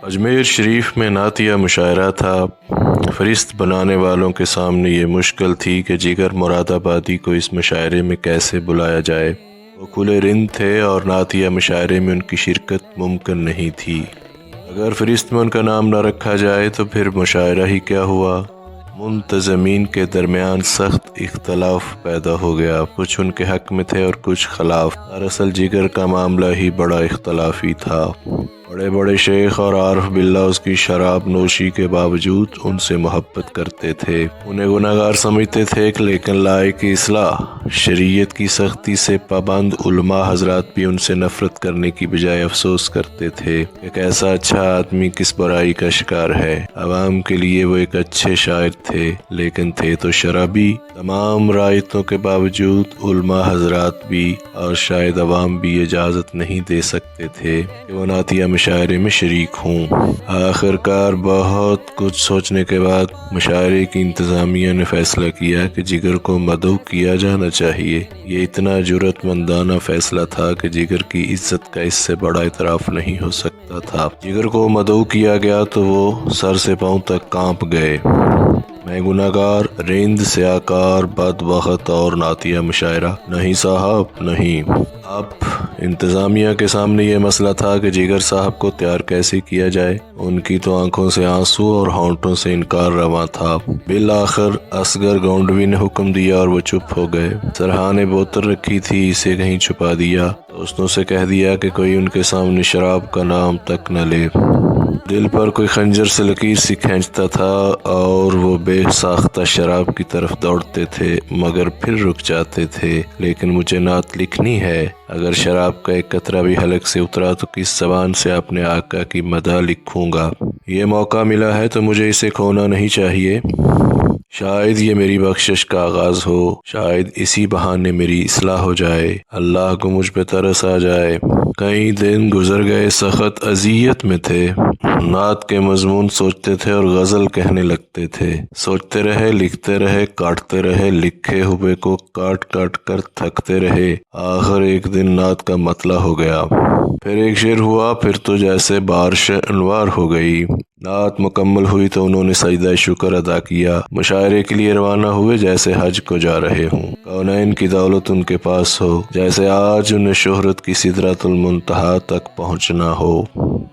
اجمیر شریف میں نعتیہ مشاعرہ تھا۔ فہرست بنانے والوں کے سامنے یہ مشکل تھی کہ جگر مراد آبادی کو اس مشاعرے میں کیسے بلایا جائے۔ وہ کھلے رند تھے اور نعتیہ مشاعرے میں ان کی شرکت ممکن نہیں تھی۔ اگر فہرست میں ان کا نام نہ رکھا جائے تو پھر مشاعرہ ہی کیا ہوا؟ منتظمین کے درمیان سخت اختلاف پیدا ہو گیا، کچھ ان کے حق میں تھے اور کچھ خلاف۔ دراصل جگر کا معاملہ ہی بڑا اختلافی تھا۔ بڑے بڑے شیخ اور عارف باللہ اس کی شراب نوشی کے باوجود ان سے محبت کرتے تھے، انہیں گناہگار سمجھتے تھے، لیکن لائق اصلاح شریعت کی سختی سے پابند علماء حضرات بھی ان سے نفرت کرنے کی بجائے افسوس کرتے تھے کہ کیسا اچھا آدمی کس برائی کا شکار ہے۔ عوام کے لیے وہ ایک اچھے شاعر تھے، لیکن تھے تو شرابی۔ تمام رعایتوں کے باوجود علماء حضرات بھی اور شاید عوام بھی اجازت نہیں دے سکتے تھے کہ وہ نعتیہ مشاعرے میں شریک ہوں۔ آخر کار بہت کچھ سوچنے کے بعد مشاعرے کی انتظامیہ نے فیصلہ کیا کہ جگر کو مدعو کیا جانا چاہیے۔ یہ اتنا جرأت مندانہ فیصلہ تھا کہ جگر کی عزت کا اس سے بڑا اعتراف نہیں ہو سکتا تھا۔ جگر کو مدعو کیا گیا تو وہ سر سے پاؤں تک کانپ گئے۔ میں گناہگار، رند، سیاکار، بدبخت اور نعتیہ مشاعرہ؟ نہیں صاحب، نہیں۔ اب انتظامیہ کے سامنے یہ مسئلہ تھا کہ جگر صاحب کو تیار کیسے کیا جائے۔ ان کی تو آنکھوں سے آنسو اور ہونٹوں سے انکار رواں تھا۔ بالآخر اصغر گونڈوی نے حکم دیا اور وہ چپ ہو گئے۔ سرحا نے بوتل رکھی تھی، اسے کہیں چھپا دیا۔ دوستوں سے کہہ دیا کہ کوئی ان کے سامنے شراب کا نام تک نہ لے۔ دل پر کوئی خنجر سے لکیر سی کھینچتا تھا اور وہ بے ساختہ شراب کی طرف دوڑتے تھے، مگر پھر رک جاتے تھے۔ لیکن مجھے نعت لکھنی ہے، اگر شراب کا ایک قطرہ بھی حلق سے اترا تو کس زبان سے اپنے آقا کی مدح لکھوں گا؟ یہ موقع ملا ہے تو مجھے اسے کھونا نہیں چاہیے۔ شاید یہ میری بخشش کا آغاز ہو، شاید اسی بہانے میری اصلاح ہو جائے، اللہ کو مجھ پہ ترس آ جائے۔ کئی دن گزر گئے، سخت اذیت میں تھے۔ نعت کے مضمون سوچتے تھے اور غزل کہنے لگتے تھے۔ سوچتے رہے، لکھتے رہے، کاٹتے رہے، لکھے ہوئے کو کاٹ کاٹ کر تھکتے رہے۔ آخر ایک دن نعت کا مطلع ہو گیا۔ پھر ایک شعر ہوا، پھر تو جیسے بارش انوار ہو گئی۔ نعت مکمل ہوئی تو انہوں نے سجدہ شکر ادا کیا، مشاعرے کے لیے روانہ ہوئے جیسے حج کو جا رہے ہوں، کونین کی دولت ان کے پاس ہو، جیسے آج انہیں شہرت کی سدرۃ المنتہا تک پہنچنا ہو۔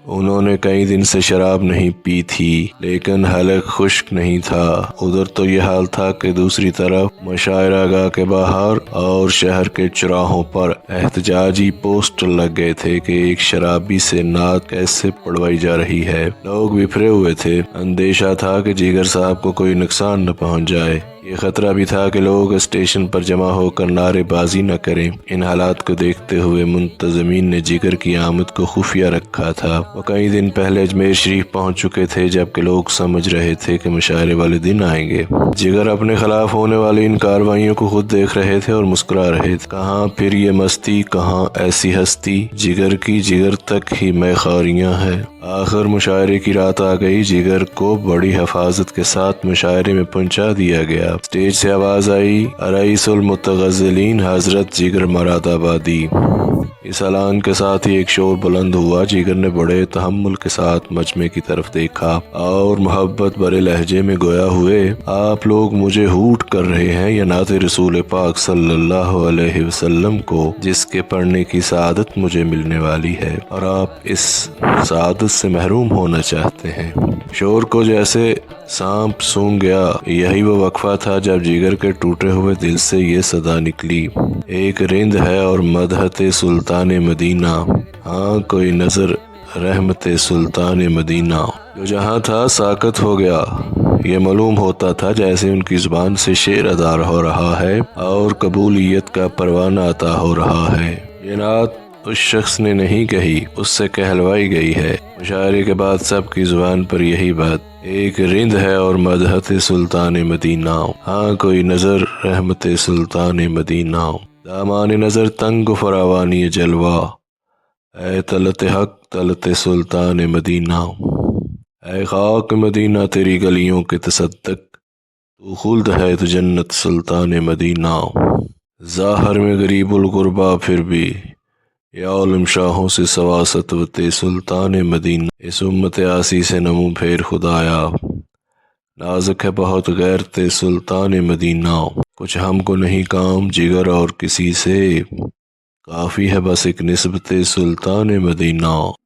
انہوں نے کئی دن سے شراب نہیں پی تھی، لیکن حلق خشک نہیں تھا۔ ادھر تو یہ حال تھا کہ دوسری طرف مشاعرہ گاہ کے باہر اور شہر کے چوراہوں پر احتجاجی پوسٹر لگ گئے تھے کہ ایک شرابی سے نعت کیسے پڑھوائی جا رہی ہے۔ لوگ بکھرے ہوئے تھے، اندیشہ تھا کہ جگر صاحب کو کوئی نقصان نہ پہنچ جائے۔ یہ خطرہ بھی تھا کہ لوگ اسٹیشن پر جمع ہو کر نعرے بازی نہ کریں۔ ان حالات کو دیکھتے ہوئے منتظمین نے جگر کی آمد کو خفیہ رکھا تھا۔ وہ کئی دن پہلے اجمیر شریف پہنچ چکے تھے، جبکہ لوگ سمجھ رہے تھے کہ مشاعرے والے دن آئیں گے۔ جگر اپنے خلاف ہونے والی ان کارروائیوں کو خود دیکھ رہے تھے اور مسکرا رہے تھے۔ کہاں پھر یہ مستی، کہاں ایسی ہستی، جگر کی جگر تک ہی میخاریاں ہیں۔ آخر مشاعرے کی رات آ گئی، جگر کو بڑی حفاظت کے ساتھ مشاعرے میں پہنچا دیا گیا۔ اسٹیج سے آواز آئی، رئیس المتغزلین حضرت جگر مراد آبادی۔ اس اعلان کے ساتھ ہی ایک شور بلند ہوا۔ جگر نے بڑے تحمل کے ساتھ مجمع کی طرف دیکھا اور محبت بھرے لہجے میں گویا ہوئے، آپ لوگ مجھے ہوٹ کر رہے ہیں یا نعت رسول پاک صلی اللہ علیہ وسلم کو، جس کے پڑھنے کی سعادت مجھے ملنے والی ہے، اور آپ اس سعادت سے محروم ہونا چاہتے ہیں۔ شور کو جیسے سانپ سونگ گیا۔ یہی وہ وقفہ تھا جب جگر کے ٹوٹے ہوئے دل سے یہ صدا نکلی، ایک رند ہے اور مدحت سلطان مدینہ، ہاں کوئی نظر رحمت سلطان مدینہ۔ جو جہاں تھا ساکت ہو گیا۔ یہ معلوم ہوتا تھا جیسے ان کی زبان سے شعر ادا ہو رہا ہے اور قبولیت کا پروانہ عطا ہو رہا ہے۔ یہ نعت اس شخص نے نہیں کہی، اس سے کہلوائی گئی ہے۔ مشاعرے کے بعد سب کی زبان پر یہی بات، ایک رند ہے اور مدحت سلطان مدینہ، ہاں کوئی نظر رحمت سلطان مدینہ۔ دامان نظر تنگ و فراوانی جلوہ، اے طلعت حق طلعت سلطان مدینہ۔ اے خاک مدینہ تیری گلیوں کے تصدق، تو خلد ہے تو جنت سلطان مدینہ۔ ظاہر میں غریب الغربا پھر بھی یا عالم شاہوں سے سوا سطوت سلطان مدینہ، اس امت آسی سے نمو پھیر خدایا، نازک ہے بہت غیرت سلطان مدینہ، کچھ ہم کو نہیں کام جگر اور کسی سے، کافی ہے بس ایک نسبت سلطان مدینہ۔